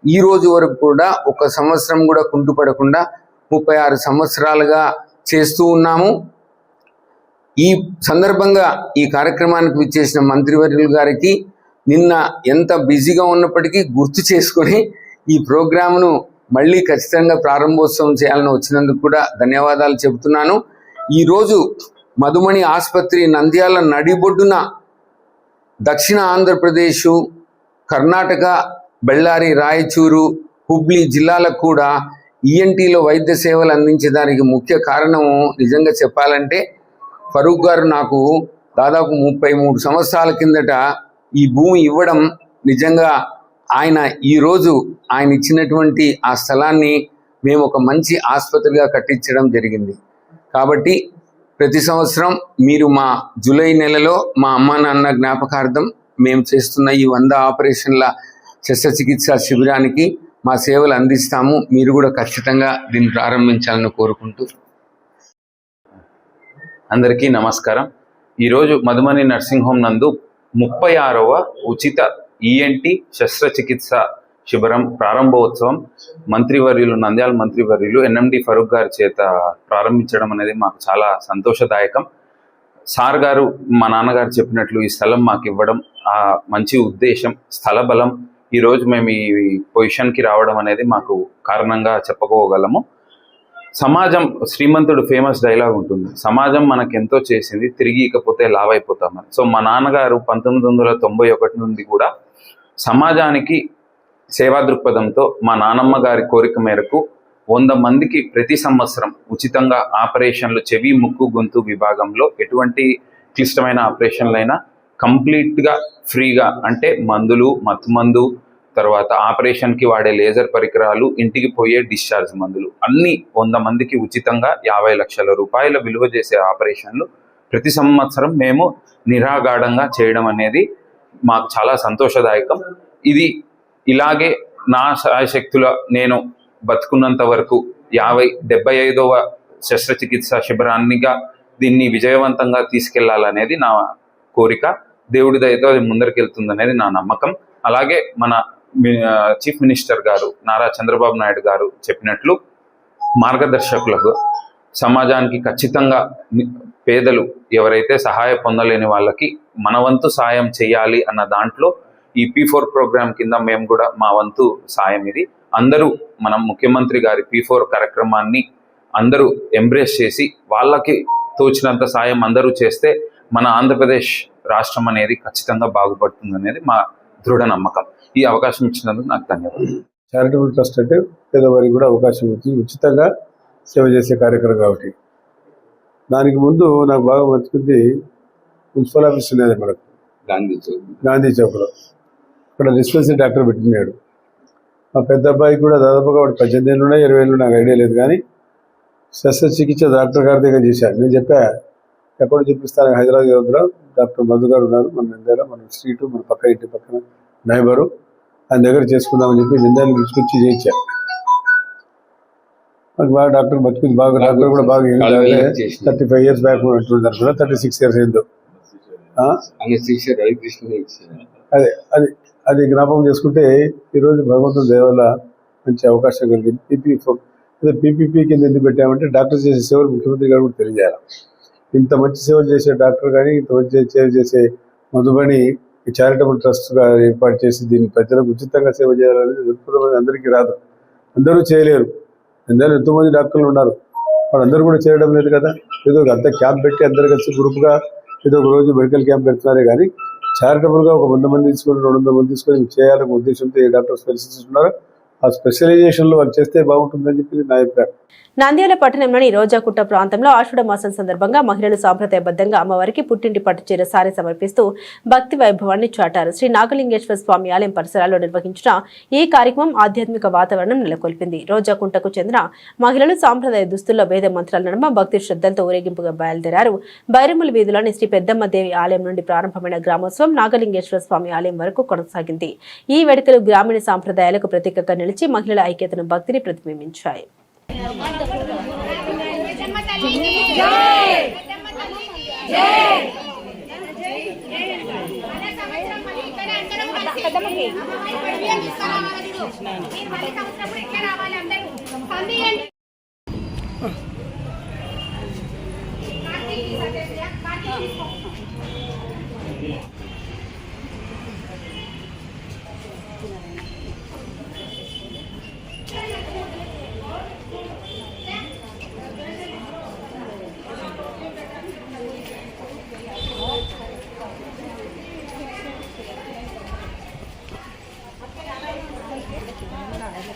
ఈ రోజు వరకు కూడా 1 సంవత్సరం కూడా కుంటుపడకుండా 36 సంవత్సరాలుగా చేస్తూ ఉన్నాము. ఈ సందర్భంగా ఈ కార్యక్రమానికి విచ్చేసిన మంత్రివర్యులు గారికి నిన్న ఎంత బిజీగా ఉన్నప్పటికీ గుర్తు చేసుకొని ఈ ప్రోగ్రామ్ను మళ్ళీ ఖచ్చితంగా ప్రారంభోత్సవం చేయాలని వచ్చినందుకు కూడా ధన్యవాదాలు చెబుతున్నాను. ఈరోజు మధుమణి ఆసుపత్రి నంద్యాల నడిబొడ్డున దక్షిణ ఆంధ్రప్రదేశ్, కర్ణాటక, బళ్ళారి, రాయచూరు, హుబ్లీ జిల్లాలకు కూడా ఈఎన్టీలో వైద్య సేవలు అందించడానికి ముఖ్య కారణము నిజంగా చెప్పాలంటే ఫరూక్ గారు నాకు దాదాపు 33 సంవత్సరాల కిందట ఈ భూమి ఇవ్వడం, నిజంగా ఆయన ఈరోజు ఆయన ఇచ్చినటువంటి ఆ స్థలాన్ని మేము ఒక మంచి ఆసుపత్రిగా కట్టించడం జరిగింది. కాబట్టి ప్రతి సంవత్సరం మీరు మా జూలై నెలలో మా అమ్మా నాన్న జ్ఞాపకార్థం మేము చేస్తున్న ఈ 100 ఆపరేషన్ల శస్త్రచికిత్సా శిబిరానికి మా సేవలు అందిస్తాము. మీరు కూడా ఖచ్చితంగా దీన్ని ప్రారంభించాలని కోరుకుంటూ. అందరికీ నమస్కారం. ఈరోజు మధుమణి నర్సింగ్ హోమ్ నందు 36వ ఉచిత ఈఎన్టీ శస్త్రచికిత్స శిబిరం ప్రారంభోత్సవం మంత్రివర్యులు, నంద్యాల మంత్రివర్యులు ఎన్ఎండి ఫరూక్ గారి చేత ప్రారంభించడం అనేది మాకు చాలా సంతోషదాయకం. సార్ గారు, మా నాన్నగారు చెప్పినట్లు ఈ స్థలం మాకు ఇవ్వడం ఆ మంచి ఉద్దేశం, స్థల బలం. ఈరోజు మేము ఈ పొజిషన్కి రావడం అనేది మాకు కారణంగా చెప్పుకోగలము. సమాజం, శ్రీమంతుడు ఫేమస్ డైలాగ్ ఉంటుంది, సమాజం మనకెంతో చేసింది, తిరిగి ఇకపోతే లావైపోతామని. సో మా నాన్నగారు 1991 నుండి కూడా సమాజానికి సేవా దృక్పథంతో మా నానమ్మ గారి కోరిక మేరకు 100 మందికి ప్రతి సంవత్సరం ఉచితంగా ఆపరేషన్లు, చెవి, ముక్కు, గొంతు విభాగంలో ఎటువంటి క్లిష్టమైన ఆపరేషన్లైనా కంప్లీట్గా ఫ్రీగా, అంటే మందులు, మత్తుమందు, తర్వాత ఆపరేషన్కి వాడే లేజర్ పరికరాలు, ఇంటికి పోయే డిశ్చార్జ్ మందులు అన్నీ 100 మందికి ఉచితంగా 50 లక్షల రూపాయల విలువ చేసే ఆపరేషన్లు ప్రతి సంవత్సరం మేము నిరాగాఢంగా చేయడం అనేది మాకు చాలా సంతోషదాయకం. ఇది ఇలాగే నా శాయశక్తుల నేను బతుకున్నంత వరకు 75వ శస్త్రచికిత్స శిబిరాన్నిగా దీన్ని విజయవంతంగా తీసుకెళ్లాలనేది నా కోరిక. దేవుడి దయతో అది ముందరికెళ్తుందనేది నా నమ్మకం. అలాగే మన చీఫ్ మినిస్టర్ గారు నారా చంద్రబాబు నాయుడు గారు చెప్పినట్లు మార్గదర్శకులకు సమాజానికి ఖచ్చితంగా పేదలు ఎవరైతే సహాయ పొందలేని వాళ్ళకి మన వంతు సాయం చేయాలి అన్న దాంట్లో ఈ P4 ప్రోగ్రామ్ కింద మేము కూడా మా వంతు సాయం ఇది. అందరూ మనం ముఖ్యమంత్రి గారి P4 కార్యక్రమాన్ని అందరూ ఎంబ్రేస్ చేసి వాళ్ళకి తోచినంత సాయం అందరూ చేస్తే మన ఆంధ్రప్రదేశ్ రాష్ట్రం అనేది ఖచ్చితంగా బాగుపడుతుంది అనేది మా దృఢ నమ్మకం. ఈ అవకాశం ఇచ్చినందుకు నాకు ధన్యవాదాలు. చారిటబుల్ ట్రస్ట్ అంటే పేదవారికి కూడా అవకాశం ఇచ్చి ఉచితంగా సేవ చేసే కార్యక్రమం కాబట్టి. దానికి ముందు నాకు బాగా నచ్చుకుంది మున్సిపల్ ఆఫీస్ ఉన్నది మనకు గాంధీ చౌక్లో. అక్కడ డిస్పెన్సరీ డాక్టర్ పెట్టినాడు. మా పెద్ద అబ్బాయికి కూడా దాదాపుగా 18 ఏళ్ళు ఉన్నాయి, 20 ఏళ్ళు నాకు ఐడియా లేదు, కానీ శస్త్రచికిత్స డాక్టర్ గారి దగ్గర చేశాను. నేను చెప్పా ఎక్కడ చూపిస్తాను, హైదరాబాద్ దగ్గర డాక్టర్ మధు గారు ఉన్నారు, మన నిందాల, మన స్ట్రీటు, మన పక్క ఇంటి పక్కన నైబరు, ఆయన దగ్గర చేసుకుందామని చెప్పి నిందాలు పిలుచుకొచ్చి చేయించా. నాకు బాగా డాక్టర్ బతుకుంది, బాగా డాక్టర్ కూడా బాగా 35 years బ్యాక్ ఉంటున్నారు కూడా, 36 years ఏందో. అదే అది అది జ్ఞాపకం చేసుకుంటే ఈరోజు భగవంతుని దయ వల్ల మంచి అవకాశం కలిగింది. PPP కింద ఎందుకు పెట్టామంటే డాక్టర్ చేసే సేవలు ముఖ్యమంత్రి గారు కూడా తెలియజేయాలి. ఇంత మంచి సేవలు చేసే డాక్టర్ కానీ, ఇంత మంచి సేవ చేసే మధుబని చారిటబుల్ ట్రస్ట్గా ఏర్పాటు చేసి దీన్ని ప్రజలకు ఉచితంగా సేవ చేయాలనేది దృక్పథం అందరికీ రాదు, అందరూ చేయలేరు. అందరూ ఎంతోమంది డాక్టర్లు ఉన్నారు, వాళ్ళందరూ కూడా చేయడం లేదు కదా. ఏదో అంత క్యాంప్ పెట్టి అందరు కలిసి గ్రూప్గా ఏదో ఒక రోజు మెడికల్ క్యాంప్ పెడుతున్నారే కానీ చారిటబుల్గా ఒక 100 మంది తీసుకొని 200 మంది తీసుకొని చేయాలనే ఉద్దేశంతో ఏ డాక్టర్ స్పెషలిస్ట్ ఉన్నారో ఆ స్పెషలైజేషన్లో వాళ్ళు చేస్తే బాగుంటుందని చెప్పి నా అభిప్రాయం. నంద్యాల పట్టణంలోని రోజాకుట్ట ప్రాంతంలో ఆషాఢ మాసం సందర్భంగా మహిళలు సాంప్రదాయబద్ధంగా అమ్మవారికి పుట్టింటి పట్టుచీర సారి సమర్పిస్తూ భక్తి వైభవాన్ని చాటారు. శ్రీ నాగలింగేశ్వర స్వామి ఆలయం పరిసరాల్లో నిర్వహించిన ఈ కార్యక్రమం ఆధ్యాత్మిక వాతావరణం నెలకొల్పింది. రోజాకుంటకు చెందిన మహిళలు సాంప్రదాయ దుస్తుల్లో వేద మంత్రాల నడుమ భక్తి శ్రద్ధలతో ఊరేగింపుగా బయలుదేరారు. బైరముల వీధిలోని శ్రీ పెద్దమ్మ దేవి ఆలయం నుండి ప్రారంభమైన గ్రామోత్సవం నాగలింగేశ్వర స్వామి ఆలయం వరకు కొనసాగింది. ఈ వేడుకలు గ్రామీణ సాంప్రదాయాలకు ప్రతీకగా నిలిచి మహిళల ఐక్యతను, భక్తిని ప్రతిబింబించాయి.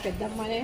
పెద్దమ్మనే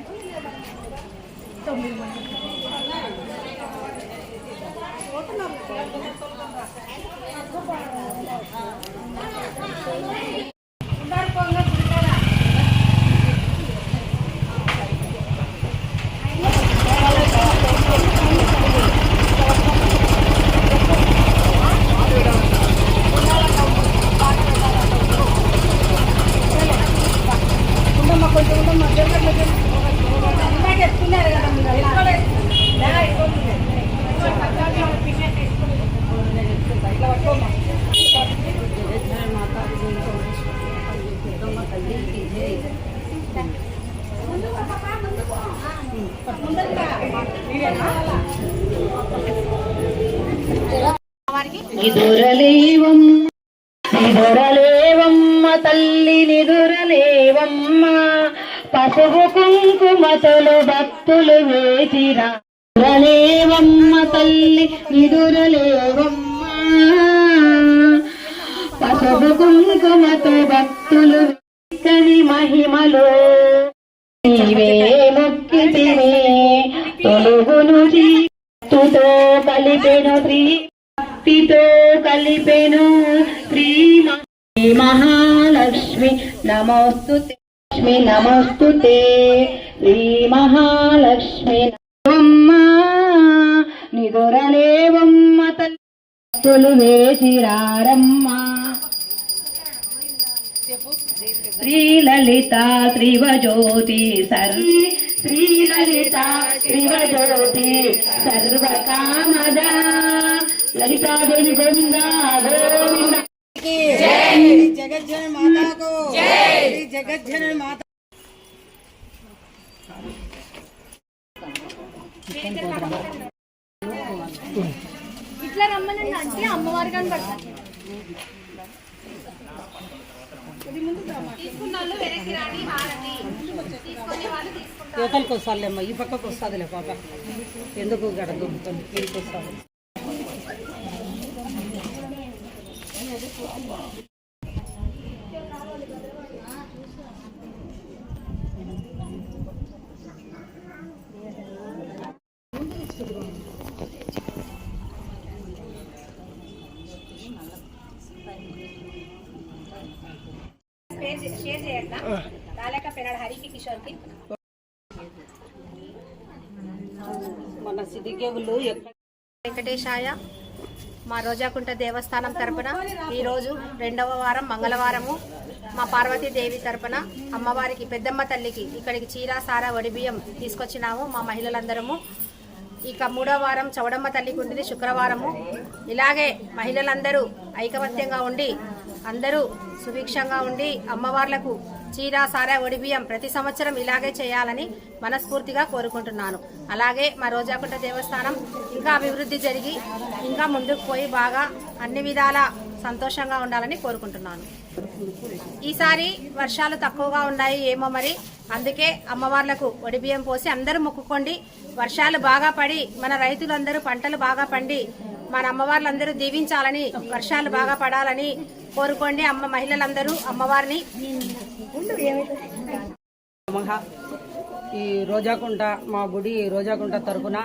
నిదురలేవమ్మ తల్లి నిదురలేవమ్మ పసుపు కుంకుమతలు భక్తులు వేచిరా. లేవమ్మ తల్లి నిదురలేవమ్మ, పసుపు కుంకుమతో భక్తులు కని మహిమలో నీవే మొక్కితిని, తొలుగును భక్తితో కలిపెను భక్తితో కలిపెను శ్రీ మహాలక్ష్మి నమోస్తుతే, లక్ష్మి నమోస్తుతే, శ్రీ మహాలక్ష్మి నిదురలేవమ్మ తల్లి వేసిరారమ్మ. శ్రీలలిత శ్రీవజ్యోతి శ్రీలలిత శ్రీవజ్యోతి సర్వకామద లలితాదేవి గోవింద గోవింద. జగజ్జన మాతాకు జై, జగజ్జన మాత. ఇట్లా రమ్మనండి అంటే అమ్మవారు కనబడతారు. యువతలకు వస్తాలేమ్మా, ఈ పక్కకు వస్తుందిలే పాప, ఎందుకు గడ దొరుకుతుంది వీరికి వస్తాను. షేర్ చేయట్లా రాలేక పెనాడు హరికి కిషోర్కి మన సిద్ధికేవులు వెంకటేశాయ. మా రోజాకుంట దేవస్థానం తరపున ఈరోజు 2వ వారం మంగళవారము మా పార్వతీదేవి తరపున అమ్మవారికి పెద్దమ్మ తల్లికి ఇక్కడికి చీర సార వడిబియ్యం తీసుకొచ్చినాము మా మహిళలందరము. ఇక 3వ వారం చౌడమ్మ తల్లికి ఉంటుంది శుక్రవారము. ఇలాగే మహిళలందరూ ఐకమత్యంగా ఉండి అందరూ సుభిక్షంగా ఉండి అమ్మవార్లకు చీర సారా ఒడిబియ్యం ప్రతి సంవత్సరం ఇలాగే చేయాలని మనస్ఫూర్తిగా కోరుకుంటున్నాను. అలాగే మా రోజాకుంట దేవస్థానం ఇంకా అభివృద్ధి జరిగి ఇంకా ముందుకు పోయి బాగా అన్ని విధాల సంతోషంగా ఉండాలని కోరుకుంటున్నాను. ఈసారి వర్షాలు తక్కువగా ఉన్నాయి ఏమో మరి, అందుకే అమ్మవార్లకు ఒడిబియ్యం పోసి అందరూ మొక్కుకోండి. వర్షాలు బాగా పడి మన రైతులందరూ పంటలు బాగా పండి మన అమ్మవార్లందరూ దీవించాలని, వర్షాలు బాగా పడాలని కోరుకోండి. మహిళలందరూ అమ్మవారిని. ఈ రోజాకుంట మా గుడి రోజాకుంట తరపున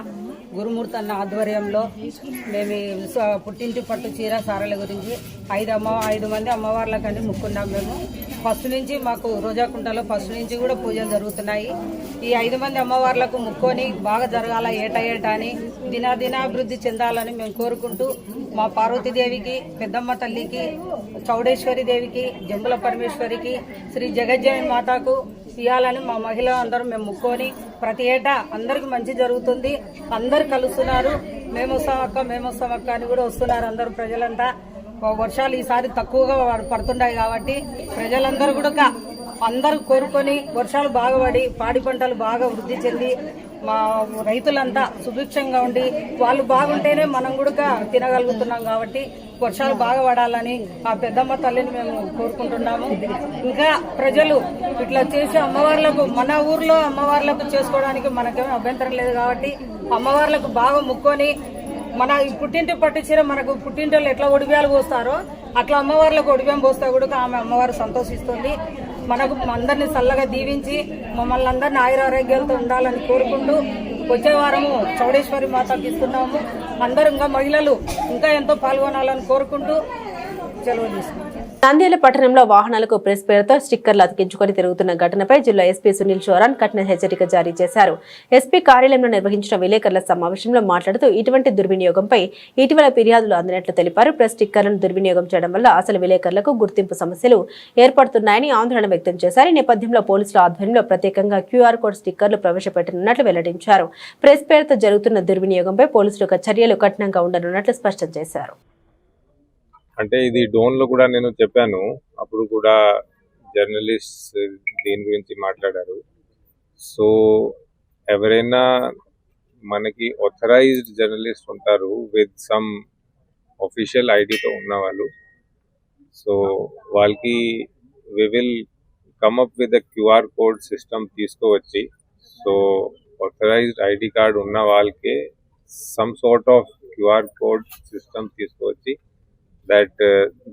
గురుమూర్తి అన్న ఆధ్వర్యంలో మేము పుట్టింటి పట్టు చీర సారల గురించి 5 మంది అమ్మవార్లకండి ముక్కున్నాం. మేము ఫస్ట్ నుంచి మాకు రోజాకుంటలో ఫస్ట్ నుంచి కూడా పూజలు జరుగుతున్నాయి. ఈ 5 మంది అమ్మవార్లకు ముక్కొని బాగా జరగాల ఏటా అని దినాభివృద్ధి చెందాలని మేము కోరుకుంటూ మా పార్వతీదేవికి పెద్దమ్మ తల్లికి చౌడేశ్వరి దేవికి జంబుల పరమేశ్వరికి శ్రీ జగజ్జనని మాతాకు ఇవ్వాలని మా మహిళలు అందరూ మేము ముక్కొని ప్రతి ఏటా అందరికి మంచి జరుగుతుంది. అందరు కలుస్తున్నారు. మేము వస్తాం అక్క అని కూడా వస్తున్నారు అందరూ ప్రజలంతా. వర్షాలు ఈసారి తక్కువగా పడుతున్నాయి కాబట్టి ప్రజలందరూ కూడా అందరూ కోరుకొని వర్షాలు బాగా పడి పాడి పంటలు బాగా వృద్ధి చెంది మా రైతులంతా సుభిక్షంగా ఉండి వాళ్ళు బాగుంటేనే మనం కూడా తినగలుగుతున్నాం. కాబట్టి వర్షాలు బాగా పడాలని ఆ పెద్దమ్మ తల్లిని మేము కోరుకుంటున్నాము. ఇంకా ప్రజలు ఇట్లా చేసి అమ్మవార్లకు మన ఊర్లో అమ్మవార్లకు చేసుకోవడానికి మనకేమీ అభ్యంతరం లేదు. కాబట్టి అమ్మవార్లకు బాగా ముక్కొని మన పుట్టింటి పట్టు చీర మనకు పుట్టింటి ఎట్లా ఒడిబియాలు పోస్తారో అట్లా అమ్మవార్లకు ఒడిబియం పోస్తా కూడా ఆమె అమ్మవారు సంతోషిస్తుంది. మనకు అందరినీ చల్లగా దీవించి మమ్మల్ని అందరినీ ఆయురారోగ్యాలతో ఉండాలని కోరుకుంటూ వచ్చే వారము చౌడేశ్వరి మాతకి ఇస్తున్నాము. అందరూ ఇంకా మహిళలు ఇంకా ఎంతో పాల్గొనాలని కోరుకుంటూ సెలవు తీసుకున్నాం. నంద్యాల పట్టణంలో వాహనాలకు ప్రెస్ పేరుతో స్టిక్కర్లు అతికించుకొని తిరుగుతున్న ఘటనపై జిల్లా ఎస్పీ సునీల్ చోరాన్ కఠిన హెచ్చరిక జారీ చేశారు. ఎస్పీ కార్యాలయంలో నిర్వహించిన విలేకరుల సమావేశంలో మాట్లాడుతూ ఇటువంటి దుర్వినియోగంపై ఇటీవల ఫిర్యాదులు అందినట్లు తెలిపారు. ప్రెస్ స్టిక్కర్లను దుర్వినియోగం చేయడం వల్ల అసలు విలేకరులకు గుర్తింపు సమస్యలు ఏర్పడుతున్నాయని ఆందోళన వ్యక్తం చేశారు. ఈ నేపథ్యంలో పోలీసుల ఆధ్వర్యంలో ప్రత్యేకంగా క్యూఆర్ కోడ్ స్టిక్కర్లు ప్రవేశపెట్టనున్నట్లు వెల్లడించారు. ప్రెస్ పేరుతో జరుగుతున్న దుర్వినియోగంపై పోలీసులకు చర్యలు కఠినంగా ఉండనున్నట్లు స్పష్టం చేశారు. అంటే ఇది డోన్లో కూడా నేను చెప్పాను, అప్పుడు కూడా జర్నలిస్ట్ దీని గురించి మాట్లాడారు. సో ఎవరైనా మనకి ఆథరైజ్డ్ జర్నలిస్ట్ ఉంటారు విత్ సమ్ ఆఫీషియల్ ఐడితో ఉన్నవాళ్ళు, సో వాళ్ళకి we will come up with QR code system తీసుకువచ్చి, సో ఆథరైజ్డ్ ఐడి కార్డ్ ఉన్న వాళ్ళకే some sort of QR code system తీసుకొచ్చి that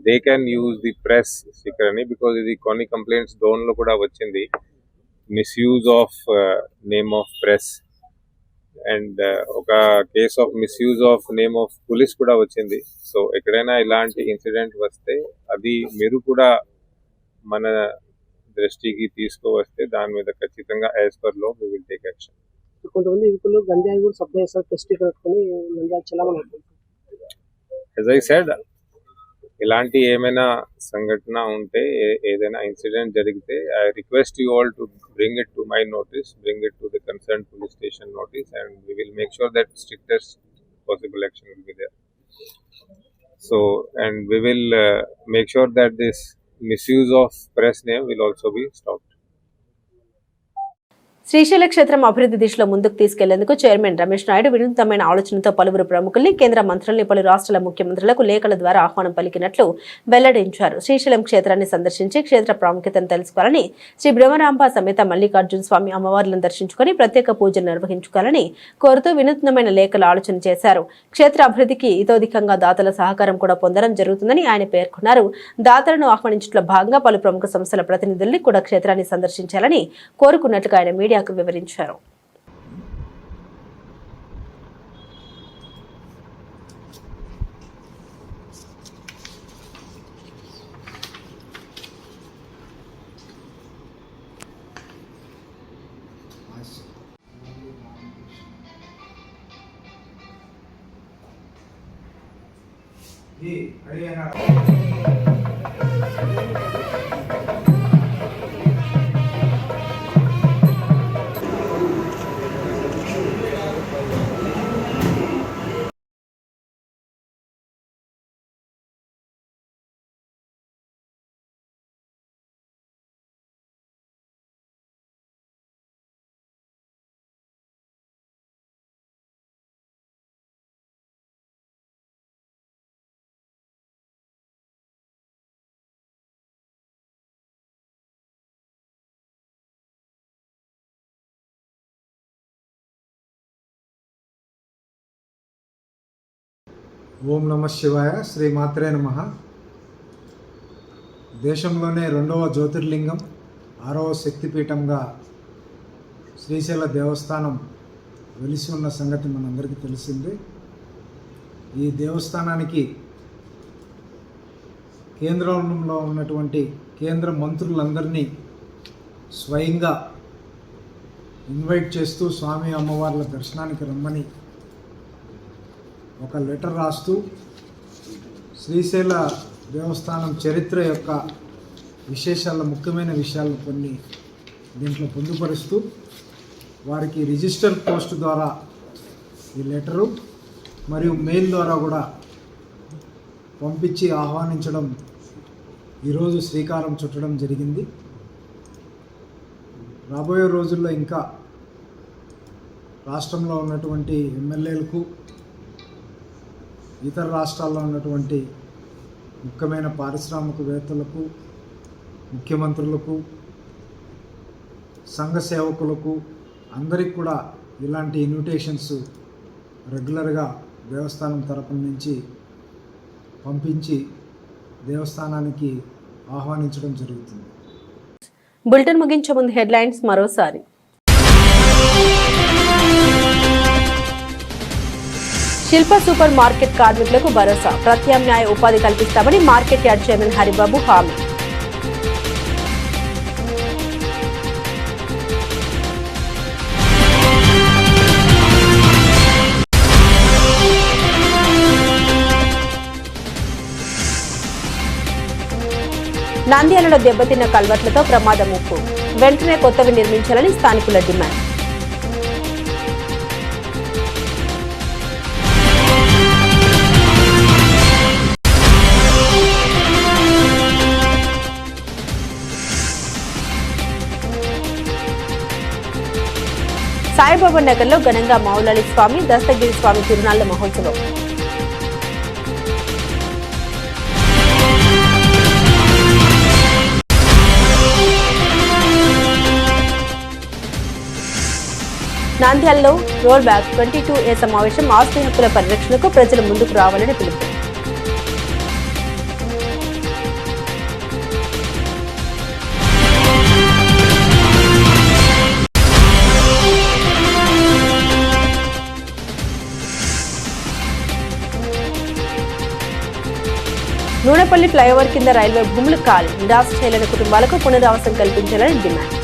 they can use the press sticker ani, because ఇది కొన్ని complaints డోన్లో కూడా వచ్చింది, misuse of name of press and ఒక case of misuse of name of police కూడా వచ్చింది. సో ఎక్కడైనా ఇలాంటి ఇన్సిడెంట్ వస్తే అది మీరు కూడా మన దృష్టికి తీసుకువస్తే దాని మీద ఖచ్చితంగా యాజ్ పర్ లో వి విల్ టేక్ యాక్షన్. కొంతమంది యువకులు గంజాయి కూడా సప్లై చేస్తారు, ప్రెస్ స్టిక్కర్ పెట్టుకొని గంజాయి చలామణి అవుతుంది. యాజ్ ఐ సెడ్, ఇలాంటి ఏమైనా సంఘటన ఉంటే, ఏదైనా ఇన్సిడెంట్ జరిగితే, I request you all to bring it to my notice, bring it to the concerned police station notice, and we will make sure that strictest possible action will be there. So, and we will make sure that this misuse of press name will also be stopped. Srisaila క్షేత్రం అభివృద్ధి దిశలో ముందుకు తీసుకెళ్లేందుకు chairman Ramesh Naidu వినూత్నమైన ఆలోచనతో పలువురు ప్రముఖుల్ని, కేంద్ర మంత్రుల్ని, పలు రాష్ట్రాల ముఖ్యమంత్రులకు లేఖల ద్వారా ఆహ్వానం పలికినట్లు వెల్లడించారు. శ్రీశైలం క్షేత్రాన్ని సందర్శించి క్షేత్ర ప్రాముఖ్యతను తెలుసుకోవాలని, శ్రీ బ్రహ్మరాంబ సమేత మల్లికార్జున స్వామి అమ్మవార్లను దర్శించుకుని ప్రత్యేక పూజలు నిర్వహించుకోవాలని కోరుతూ వినూత్నమైన లేఖల ఆలోచన చేశారు. క్షేత్ర అభివృద్ధికి ఇతోధికంగా దాతల సహకారం కూడా పొందడం జరుగుతుందని ఆయన పేర్కొన్నారు. దాతలను ఆహ్వానించడంలో భాగంగా పలు ప్రముఖ సంస్థల ప్రతినిధుల్ని కూడా క్షేత్రాన్ని సందర్శించాలని కోరుకున్నట్లుగా ఆయన మీడియాకు వివరించారు. ఓం నమ శివాయ. శ్రీ మాత్రే నమః. దేశంలోనే 2వ జ్యోతిర్లింగం, 6వ శక్తిపీఠంగా శ్రీశైల దేవస్థానం వెలిసి ఉన్న సంగతి మనందరికీ తెలిసిందే. ఈ దేవస్థానానికి కేంద్రంలో ఉన్నటువంటి కేంద్ర మంత్రులందరినీ స్వయంగా ఇన్వైట్ చేస్తూ స్వామి అమ్మవార్ల దర్శనానికి రమ్మని ఒక లెటర్ రాస్తూ శ్రీశైల దేవస్థానం చరిత్ర యొక్క విశేషాల ముఖ్యమైన విషయాలను కొన్ని దీంట్లో పొందుపరుస్తూ వారికి రిజిస్టర్ పోస్ట్ ద్వారా ఈ లెటరు మరియు మెయిల్ ద్వారా కూడా పంపించి ఆహ్వానించడం ఈరోజు శ్రీకారం చుట్టడం జరిగింది. రాబోయే రోజుల్లో ఇంకా రాష్ట్రంలో ఉన్నటువంటి ఎమ్మెల్యేలకు, ఇతర రాష్ట్రాల్లో ఉన్నటువంటి ముఖ్యమైన పారిశ్రామికవేత్తలకు, ముఖ్యమంత్రులకు, సంఘ సేవకులకు అందరికి కూడా ఇలాంటి ఇన్విటేషన్స్ రెగ్యులర్గా దేవస్థానం తరపున నుంచి పంపించి దేవస్థానానికి ఆహ్వానించడం జరుగుతుంది. బులెటిన్ ముగించే ముందు హెడ్లైన్స్ మరోసారి. శిల్ప సూపర్ మార్కెట్ కార్మికులకు భరోసా, ప్రత్యామ్నాయ ఉపాధి కల్పిస్తామని మార్కెట్ యార్డ్ చైర్మన్ హరిబాబు హామీ. నంద్యాలలో దెబ్బతిన్న కల్వర్ట్లతో ప్రమాద ముప్పు, వెంటనే కొత్తవి నిర్మించాలని స్థానికుల డిమాండ్. సాయిబాబా నగర్లో ఘనంగా మౌలాలి స్వామి, దస్తగిరి స్వామి తిరునాళ్ల మహోత్సవం. నంద్యాలలో రోల్ బ్యాక్ 22A సమావేశం ఆస్తి హక్కుల పరిరక్షణకు ప్రజలు ముందుకు రావాలని పిలుపు. నూనెపల్లి ఫ్లైఓవర్ కింద రైల్వే భూములు ఖాళీ, నిరాశ చేయలేని కుటుంబాలకు పునరావాసం కల్పించాలని డిమాండ్.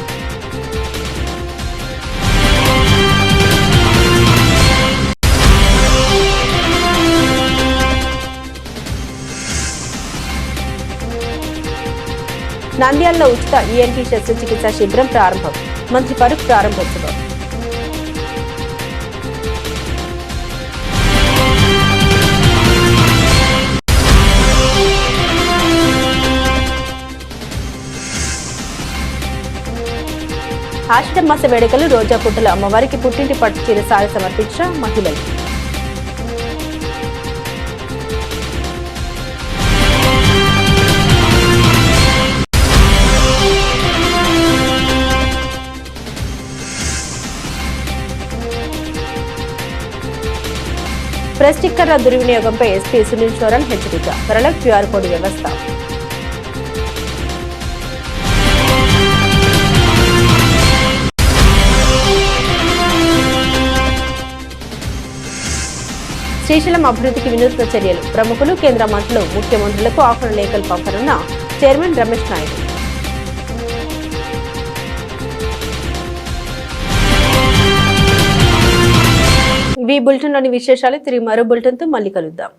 నంద్యాలలో ఉచిత ఈఎన్టీ శస్త్రచికిత్సా శిబిరం ప్రారంభం. మంత్రి ఫరూక్ ప్రారంభోత్సవం. ఆషాఢ మాస వేడుకలు రోజాపుట్టలో అమ్మవారికి పుట్టింటి పట్టు చీర సారి సమర్పించిన మహిళలు. ప్రెస్ స్టిక్కర్ల దుర్వినియోగంపై ఎస్పీ సునీల్ చోరన్ హెచ్చరిక. త్వరలో క్యూఆర్ కోడ్ వ్యవస్థ. శ్రీశైలం అభివృద్ధికి వినూత్న చర్యలు. ప్రముఖులు, కేంద్ర మంత్రులు, ముఖ్యమంత్రులకు ఆహ్వాన లేఖలు పంపనున్న చైర్మన్ రమేష్ నాయుడు. ఇవి బులెటిన్లోని విశేషాలు. తిరిగి మరో బులెటిన్తో మళ్ళీ కలుద్దాం.